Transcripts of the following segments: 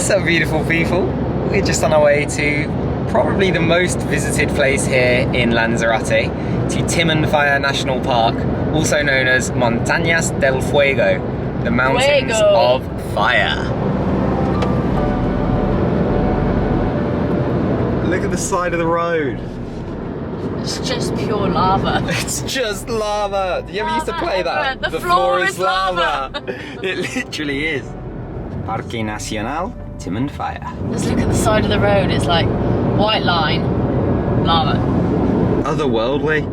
What's up, beautiful people? We're just on our way to probably the most visited place here in Lanzarote, to Timanfaya National Park, also known as Montañas del Fuego, the Mountains of Fire. Look at the side of the road. It's just pure lava. It's just lava. Do you ever used to play that? The floor is lava. It literally is. Parque Nacional Timanfaya. Just look at the side of the road. It's like white line, lava. Otherworldly.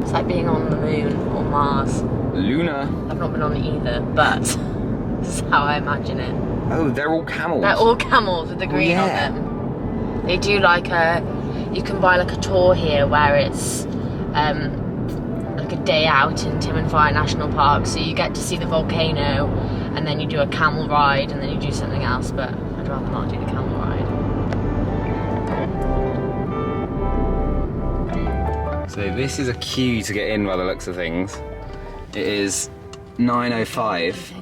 It's like being on the moon or Mars. Luna. I've not been on it either, but this is how I imagine it. Oh, they're all camels. They're all camels with the green on them. They do like you can buy like a tour here where it's like a day out in Timanfaya National Park, so you get to see the volcano and then you do a camel ride and then you do something else, but I'd rather not do the camel ride. So this is a queue to get in by the looks of things. It is 9:05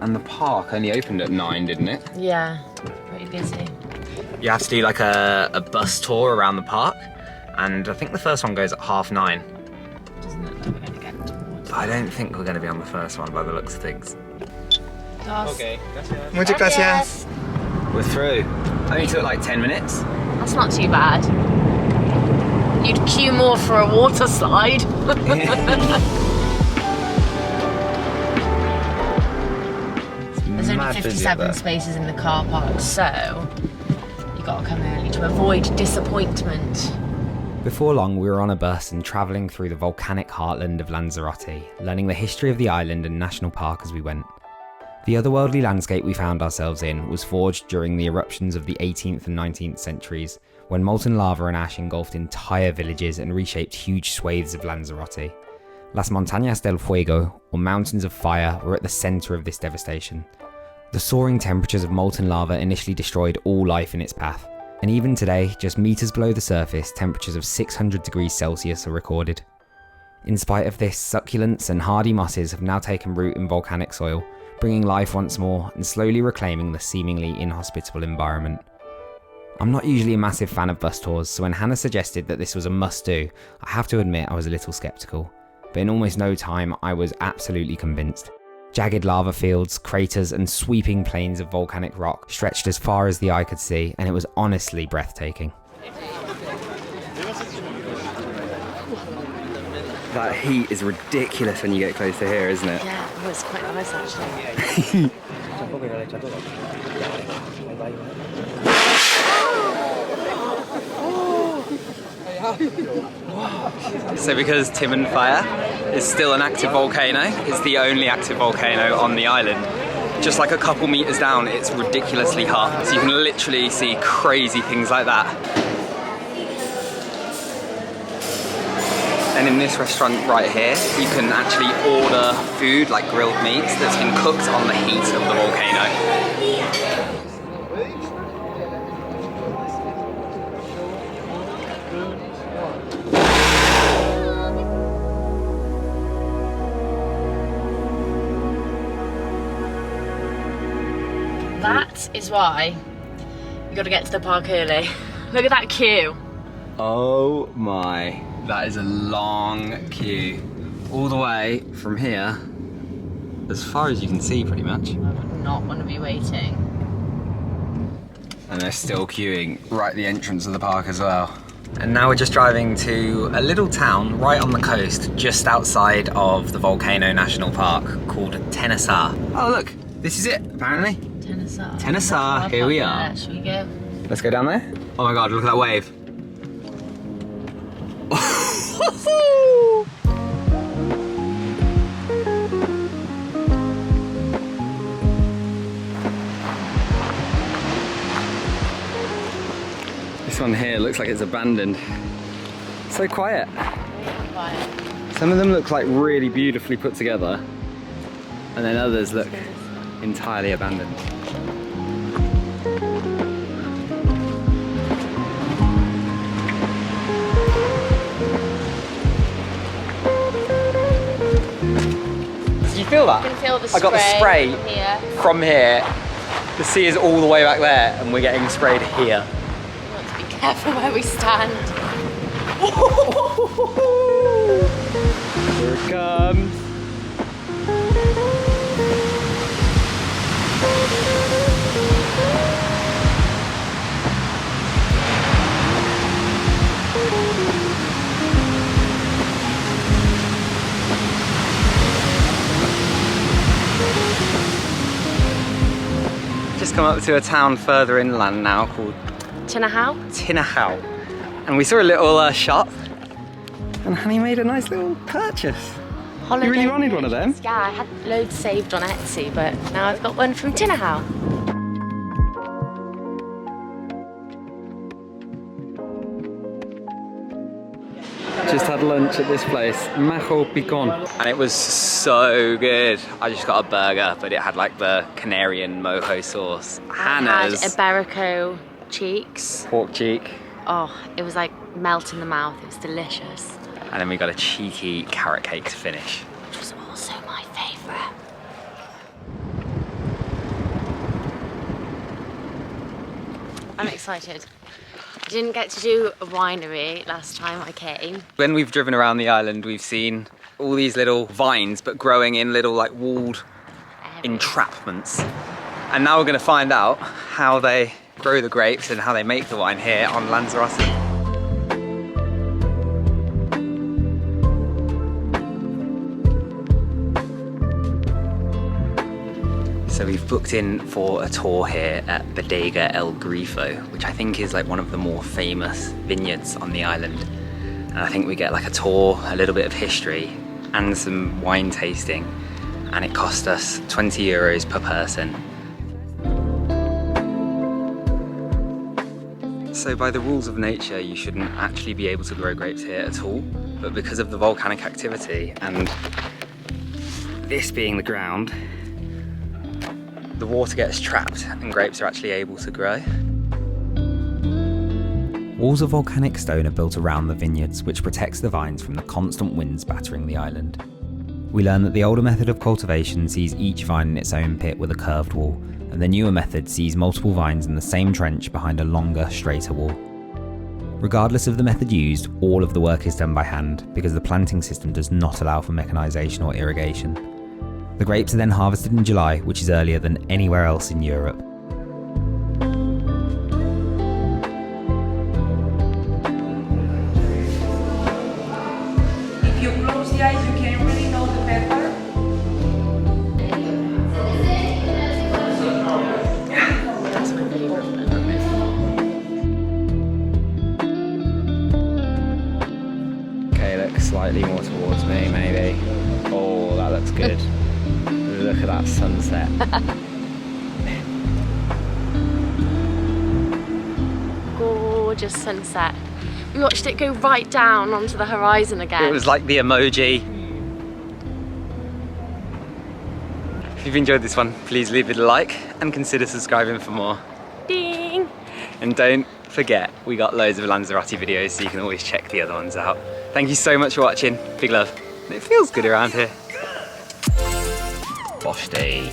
and the park only opened at 9, didn't it? Yeah, pretty busy. You have to do like a bus tour around the park, and I think the first one goes at 9:30. Doesn't look like we're going to get towards. I don't think we're going to be on the first one by the looks of things. Okay, Muchas gracias. We're through. Only took like 10 minutes. That's not too bad. You'd queue more for a water slide. There's only 57 spaces in the car park, so you gotta come early to avoid disappointment. Before long, we were on a bus and travelling through the volcanic heartland of Lanzarote, learning the history of the island and national park as we went. The otherworldly landscape we found ourselves in was forged during the eruptions of the 18th and 19th centuries, when molten lava and ash engulfed entire villages and reshaped huge swathes of Lanzarote. Las Montañas del Fuego, or Mountains of Fire, were at the centre of this devastation. The soaring temperatures of molten lava initially destroyed all life in its path, and even today, just metres below the surface, temperatures of 600 degrees Celsius are recorded. In spite of this, succulents and hardy mosses have now taken root in volcanic soil, bringing life once more and slowly reclaiming the seemingly inhospitable environment. I'm not usually a massive fan of bus tours, so when Hannah suggested that this was a must-do, I have to admit I was a little sceptical. But in almost no time, I was absolutely convinced. Jagged lava fields, craters, and sweeping plains of volcanic rock stretched as far as the eye could see, and it was honestly breathtaking. That heat is ridiculous when you get close to here, isn't it? Yeah, well, it's quite nice actually. So because Timanfaya is still an active volcano, it's the only active volcano on the island. Just like a couple meters down, it's ridiculously hot. So you can literally see crazy things like that. And in this restaurant right here, you can actually order food like grilled meats that's been cooked on the heat of the volcano. That is why you got to get to the park early. Look at that queue. Oh my, that is a long queue. All the way from here, as far as you can see pretty much. I would not want to be waiting. And they're still queuing right at the entrance of the park as well. And now we're just driving to a little town right on the coast, just outside of the Volcano National Park, called Tenesar. Oh look, this is it, apparently. Tenesar. Tenesar, here we are. Should we go? Let's go down there. Oh my god, look at that wave. This one here looks like it's abandoned. So quiet. Quiet. Some of them look like really beautifully put together, and then others look entirely abandoned. Did you feel that? You can feel the I got the spray here. from here The sea is all the way back there and we're getting sprayed here. We want to be careful where we stand. Here it comes. Just come up to a town further inland now called Tinajo? Tinajo. And we saw a little shop and Honey made a nice little purchase. Holiday. You really wanted one of them? Yeah, I had loads saved on Etsy, but now I've got one from Tinajo. Just had lunch at this place, Majo Picon, and it was so good. I just got a burger, but it had like the Canarian mojo sauce. Hannah's I had Iberico cheeks. pork cheek, Oh, it was like melt in the mouth. It was delicious. and then we got a cheeky carrot cake to finish. Which was also my favourite. I'm excited. I didn't get to do a winery last time I came. When we've driven around the island, we've seen all these little vines, but growing in little like walled entrapments. And now we're going to find out how they grow the grapes and how they make the wine here on Lanzarote. So we've booked in for a tour here at Bodega El Grifo, which I think is like one of the more famous vineyards on the island. And I think we get like a tour, a little bit of history, and some wine tasting. And it cost us 20 euros per person. So by the rules of nature, you shouldn't actually be able to grow grapes here at all. But because of the volcanic activity and this being the ground, the water gets trapped and grapes are actually able to grow. Walls of volcanic stone are built around the vineyards, which protects the vines from the constant winds battering the island. We learn that the older method of cultivation sees each vine in its own pit with a curved wall, and the newer method sees multiple vines in the same trench behind a longer, straighter wall. Regardless of the method used, all of the work is done by hand because the planting system does not allow for mechanisation or irrigation. The grapes are then harvested in July, which is earlier than anywhere else in Europe. If you close the eyes, you can really know the pepper. That's my favourite. Okay, look slightly more towards me, maybe. Oh, that looks good. Look at that sunset. Gorgeous sunset. We watched it go right down onto the horizon again. It was like the emoji. If you've enjoyed this one, please leave it a like and consider subscribing for more. Ding! And don't forget, we got loads of Lanzarote videos, so you can always check the other ones out. Thank you so much for watching. Big love. It feels good around here. Bosh day.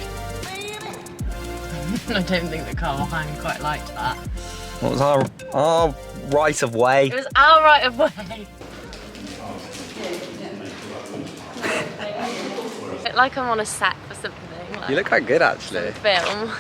I don't think the car behind quite liked that. What was our right of way? It was our right of way. Like I'm on a set for something. Like You look quite good actually. film.